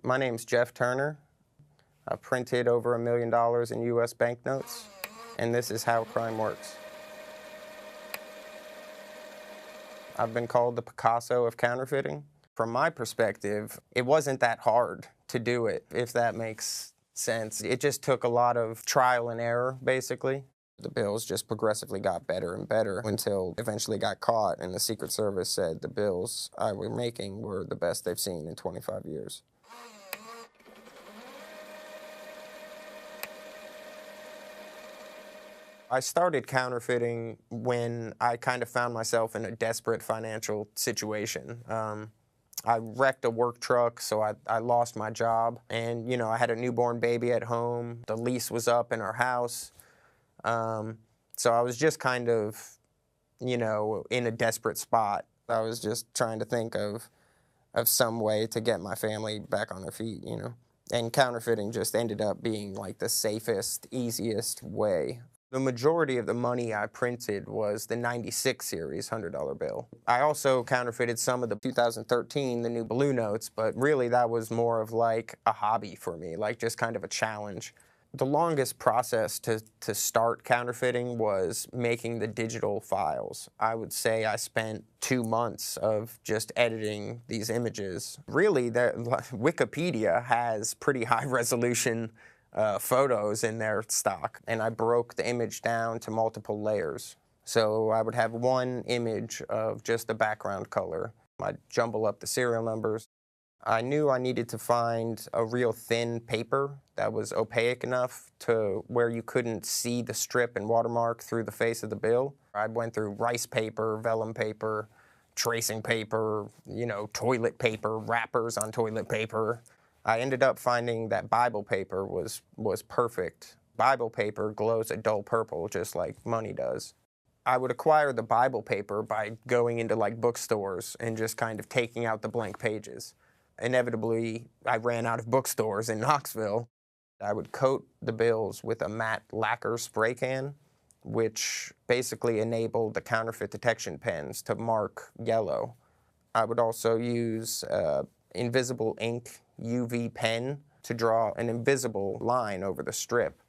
My name's Jeff Turner. I've printed over $1 million in U.S. banknotes, and this is how crime works. I've been called the Picasso of counterfeiting. From my perspective, it wasn't that hard to do it, if that makes sense. It just took a lot of trial and error, basically. The bills just progressively got better and better until eventually got caught, and the Secret Service said the bills I was making were the best they've seen in 25 years. I started counterfeiting when I kind of found myself in a desperate financial situation. I wrecked a work truck, so I lost my job. And, you know, I had a newborn baby at home. The lease was up in our house. So I was just kind of, you know, in a desperate spot. I was just trying to think of some way to get my family back on their feet, you know. And counterfeiting just ended up being like the safest, easiest way. The majority of the money I printed was the 96 series $100 bill. I also counterfeited some of the 2013, the new blue notes, but really that was more of like a hobby for me, like just kind of a challenge. The longest process to start counterfeiting was making the digital files. I would say I spent 2 months of just editing these images. Really, Wikipedia has pretty high resolution photos in their stock, and I broke the image down to multiple layers. So I would have one image of just the background color. I'd jumble up the serial numbers. I knew I needed to find a real thin paper that was opaque enough to where you couldn't see the strip and watermark through the face of the bill. I went through rice paper, vellum paper, tracing paper, you know, toilet paper, wrappers on toilet paper. I ended up finding that Bible paper was perfect. Bible paper glows a dull purple, just like money does. I would acquire the Bible paper by going into like bookstores and just kind of taking out the blank pages. Inevitably, I ran out of bookstores in Knoxville. I would coat the bills with a matte lacquer spray can, which basically enabled the counterfeit detection pens to mark yellow. I would also use invisible ink UV pen to draw an invisible line over the strip.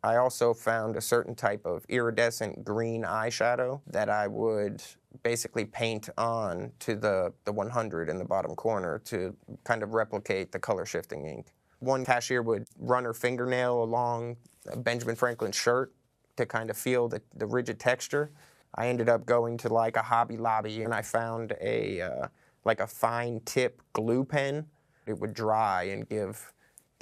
I also found a certain type of iridescent green eyeshadow that I would basically paint on to the 100 in the bottom corner to kind of replicate the color shifting ink. One cashier would run her fingernail along Benjamin Franklin's shirt to kind of feel the rigid texture. I ended up going to like a Hobby Lobby, and I found like a fine tip glue pen. It would dry and give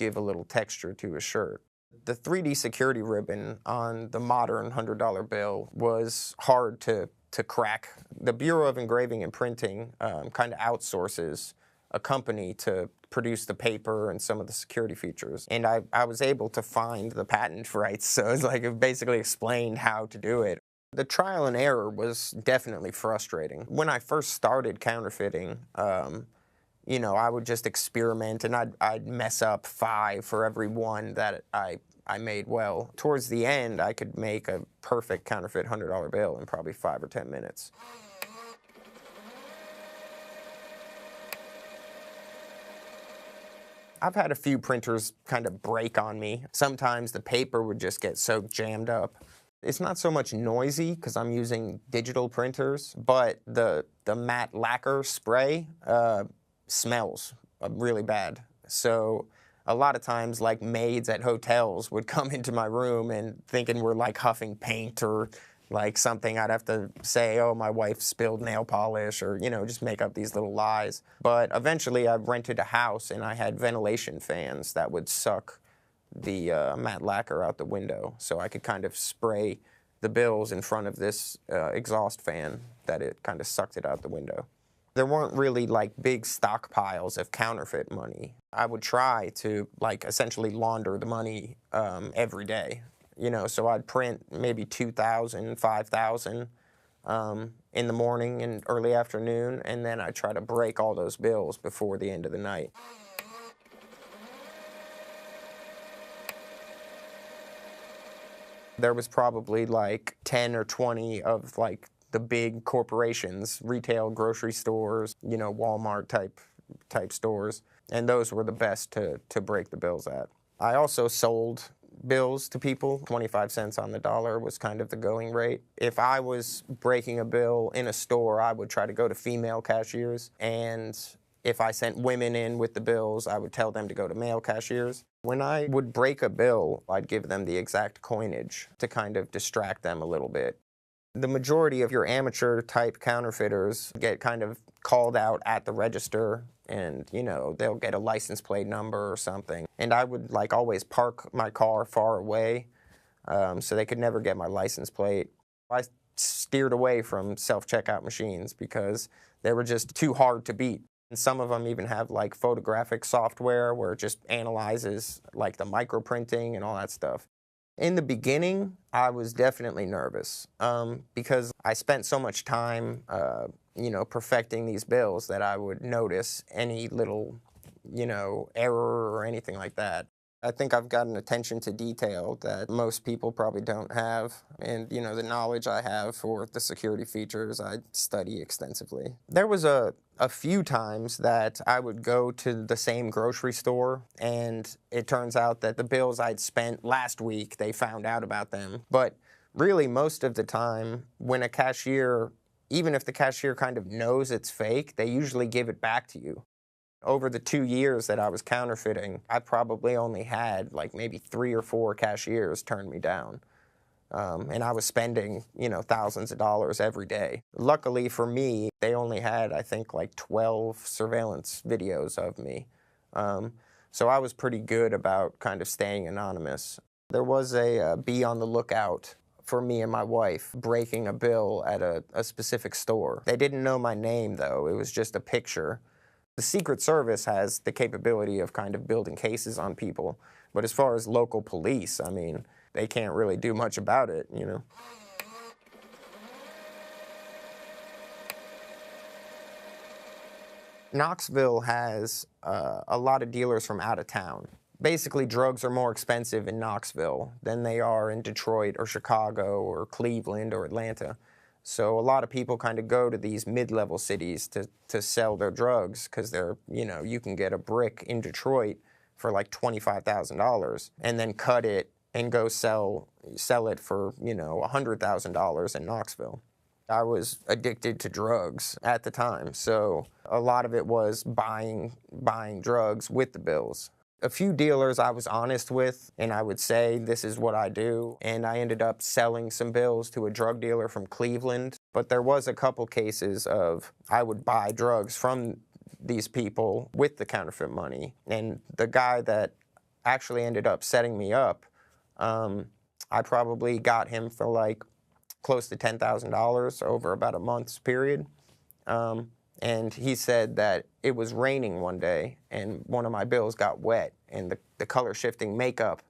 a little texture to a shirt. The 3D security ribbon on the modern $100 bill was hard to crack. The Bureau of Engraving and Printing kind of outsources a company to produce the paper and some of the security features. And I was able to find the patent rights, so it's like it basically explained how to do it. The trial and error was definitely frustrating. When I first started counterfeiting, you know, I would just experiment, and I'd mess up 5 for every one that I made well. Towards the end, I could make a perfect counterfeit $100 bill in probably 5 or 10 minutes. I've had a few printers kind of break on me. Sometimes the paper would just get so jammed up. It's not so much noisy because I'm using digital printers, but the matte lacquer spray smells really bad. So a lot of times, like, maids at hotels would come into my room and thinking we're like huffing paint or like something, I'd have to say, oh, my wife spilled nail polish, or, you know, just make up these little lies. But eventually I rented a house and I had ventilation fans that would suck the matte lacquer out the window. So I could kind of spray the bills in front of this exhaust fan that it kind of sucked it out the window. There weren't really like big stockpiles of counterfeit money. I would try to like essentially launder the money every day. You know, so I'd print maybe 2,000, 5,000 in the morning and early afternoon, and then I'd try to break all those bills before the end of the night. There was probably like 10 or 20 of like the big corporations, retail, grocery stores, you know, Walmart type type stores, and those were the best to break the bills at. I also sold bills to people. 25 cents on the dollar was kind of the going rate. If I was breaking a bill in a store, I would try to go to female cashiers, and if I sent women in with the bills, I would tell them to go to male cashiers. When I would break a bill, I'd give them the exact coinage to kind of distract them a little bit. The majority of your amateur type counterfeiters get kind of called out at the register, and they'll get a license plate number or something. And I would always park my car far away so they could never get my license plate. I steered away from self-checkout machines because they were just too hard to beat. And some of them even have photographic software where it just analyzes the microprinting and all that stuff. In the beginning, I was definitely nervous because I spent so much time, perfecting these bills that I would notice any little, error or anything like that. I think I've got an attention to detail that most people probably don't have. And, the knowledge I have for the security features, I study extensively. There was a few times that I would go to the same grocery store, and it turns out that the bills I'd spent last week, they found out about them. But really, most of the time, when a cashier, even if the cashier kind of knows it's fake, they usually give it back to you. Over the 2 years that I was counterfeiting, I probably only had maybe 3 or 4 cashiers turn me down. And I was spending, thousands of dollars every day. Luckily for me, they only had, I think, 12 surveillance videos of me. So I was pretty good about kind of staying anonymous. There was a be on the lookout for me and my wife breaking a bill at a specific store. They didn't know my name, though. It was just a picture. The Secret Service has the capability of kind of building cases on people, but as far as local police, I mean, they can't really do much about it, Knoxville has a lot of dealers from out of town. Basically, drugs are more expensive in Knoxville than they are in Detroit or Chicago or Cleveland or Atlanta. So a lot of people kind of go to these mid-level cities to sell their drugs because they're, you can get a brick in Detroit for $25,000 and then cut it and go sell it for, $100,000 in Knoxville. I was addicted to drugs at the time, so a lot of it was buying drugs with the bills. A few dealers I was honest with, and I would say, this is what I do, and I ended up selling some bills to a drug dealer from Cleveland. But there was a couple cases of I would buy drugs from these people with the counterfeit money, and the guy that actually ended up setting me up, I probably got him for close to $10,000 over about a month's period. And he said that it was raining one day and one of my bills got wet and the color shifting makeup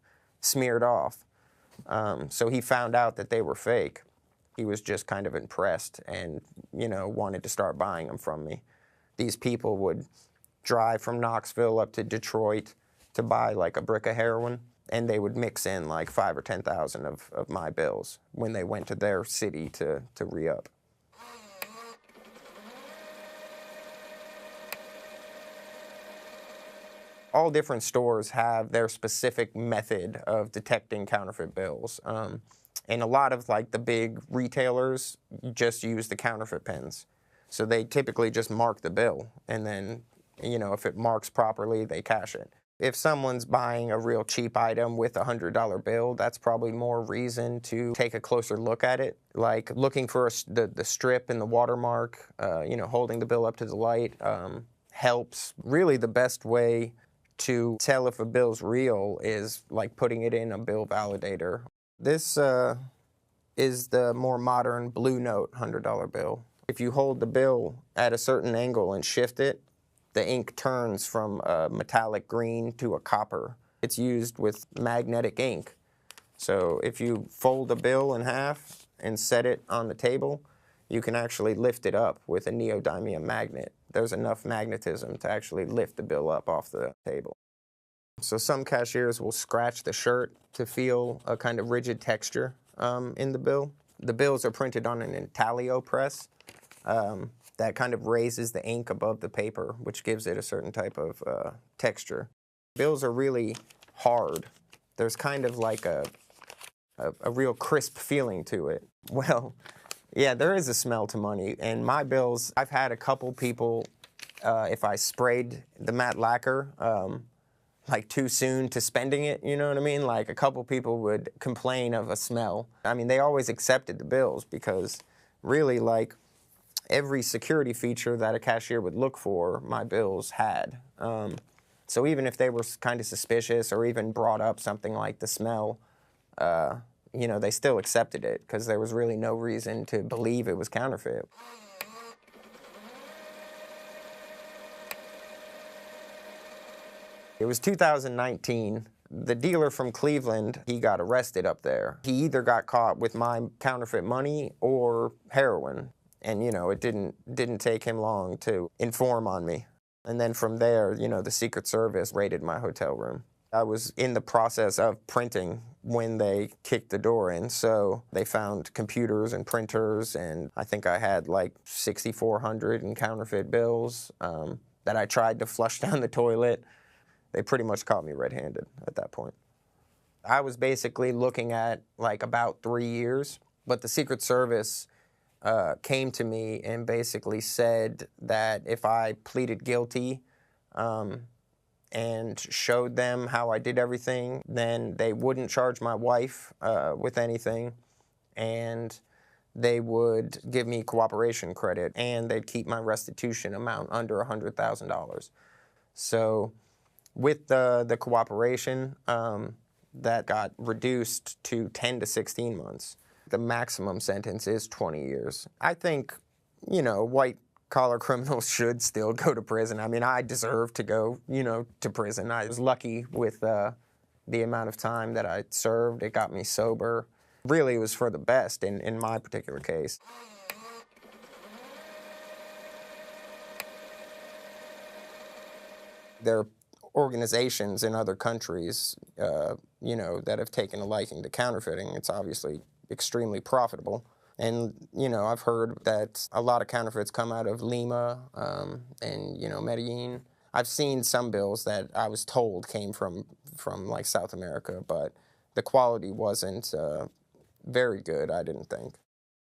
smeared off. So he found out that they were fake. He was just kind of impressed and, wanted to start buying them from me. These people would drive from Knoxville up to Detroit to buy a brick of heroin, and they would mix in 5 or 10,000 of my bills when they went to their city to re-up. All different stores have their specific method of detecting counterfeit bills. And a lot of the big retailers just use the counterfeit pens. So they typically just mark the bill, and then, if it marks properly, they cash it. If someone's buying a real cheap item with a $100 bill, that's probably more reason to take a closer look at it. Looking for the strip and the watermark, holding the bill up to the light helps. Really the best way to tell if a bill's real is putting it in a bill validator. This is the more modern blue note $100 bill. If you hold the bill at a certain angle and shift it, the ink turns from a metallic green to a copper. It's used with magnetic ink. So if you fold the bill in half and set it on the table, you can actually lift it up with a neodymium magnet. There's enough magnetism to actually lift the bill up off the table. So some cashiers will scratch the shirt to feel a kind of rigid texture in the bill. The bills are printed on an intaglio press, that kind of raises the ink above the paper, which gives it a certain type of texture. Bills are really hard. There's kind of like a real crisp feeling to it. Well, yeah, there is a smell to money, and my bills, I've had a couple people, if I sprayed the matte lacquer, like too soon to spending it, you know what I mean? Like a couple people would complain of a smell. I mean, they always accepted the bills because really like every security feature that a cashier would look for, my bills had. So even if they were kind of suspicious or even brought up something like the smell, you know, they still accepted it because there was really no reason to believe it was counterfeit. It was 2019. The dealer from Cleveland, he got arrested up there. He either got caught with my counterfeit money or heroin. And, you know, it didn't take him long to inform on me. And then from there, you know, the Secret Service raided my hotel room. I was in the process of printing when they kicked the door in, so they found computers and printers, and I think I had like 6,400 in counterfeit bills that I tried to flush down the toilet. They pretty much caught me red-handed at that point. I was basically looking at like about 3 years, but the Secret Service came to me and basically said that if I pleaded guilty and showed them how I did everything, then they wouldn't charge my wife with anything, and they would give me cooperation credit, and they'd keep my restitution amount under $100,000. So with the cooperation, that got reduced to 10 to 16 months. The maximum sentence is 20 years. I think, you know, white-collar criminals should still go to prison. I mean, I deserve to go, you know, to prison. I was lucky with the amount of time that I served. It got me sober. Really, it was for the best in my particular case. There are organizations in other countries, you know, that have taken a liking to counterfeiting. It's obviously extremely profitable. And, you know, I've heard that a lot of counterfeits come out of Lima and, you know, Medellin. I've seen some bills that I was told came from like South America, but the quality wasn't very good, I didn't think.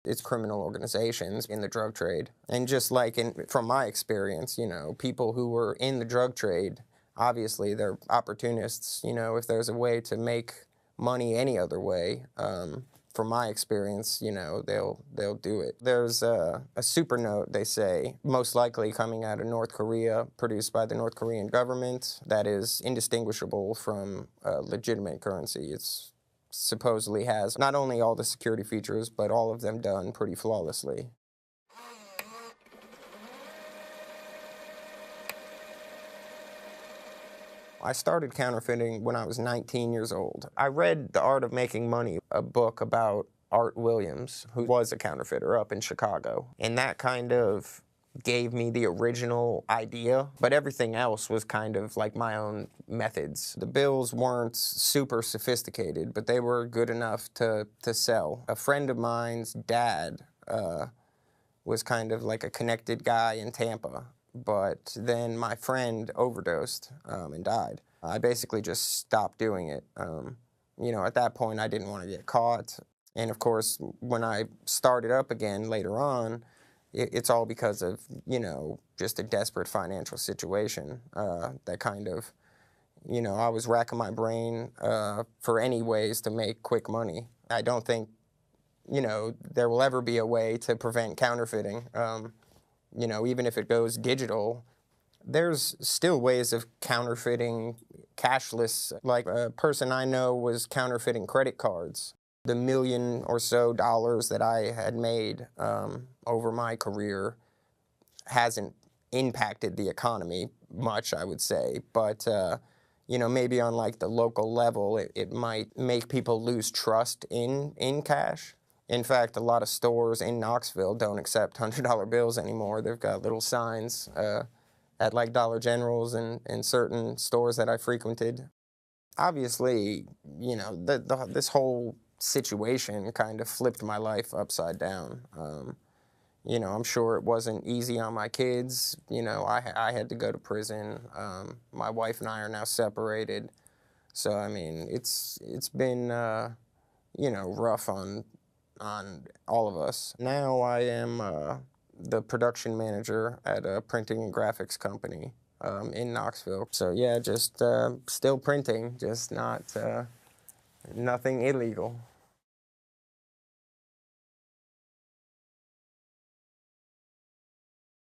It's criminal organizations in the drug trade. And just like from my experience, you know, people who were in the drug trade, obviously they're opportunists. You know, if there's a way to make money any other way, from my experience, you know, they'll do it. There's a supernote, they say, most likely coming out of North Korea, produced by the North Korean government, that is indistinguishable from legitimate currency. It's supposedly has not only all the security features, but all of them done pretty flawlessly. I started counterfeiting when I was 19 years old. I read The Art of Making Money, a book about Art Williams, who was a counterfeiter up in Chicago. And that kind of gave me the original idea, but everything else was kind of like my own methods. The bills weren't super sophisticated, but they were good enough to sell. A friend of mine's dad was kind of like a connected guy in Tampa. But then my friend overdosed and died. I basically just stopped doing it. You know, at that point, I didn't want to get caught. And of course, when I started up again later on, it's all because of, you know, just a desperate financial situation that kind of, you know, I was racking my brain for any ways to make quick money. I don't think, you know, there will ever be a way to prevent counterfeiting. You know, even if it goes digital, there's still ways of counterfeiting cashless. Like a person I know was counterfeiting credit cards. The $1 million or so that I had made over my career hasn't impacted the economy much, I would say. But, you know, maybe on like the local level, it might make people lose trust in cash. In fact, a lot of stores in Knoxville don't accept $100 bills anymore. They've got little signs at like Dollar Generals and certain stores that I frequented. Obviously, you know, this whole situation kind of flipped my life upside down. You know, I'm sure it wasn't easy on my kids. You know, I had to go to prison. My wife and I are now separated. So, I mean, it's been, you know, rough on all of us. Now I am the production manager at a printing and graphics company in Knoxville. So, yeah, just still printing, just not nothing illegal.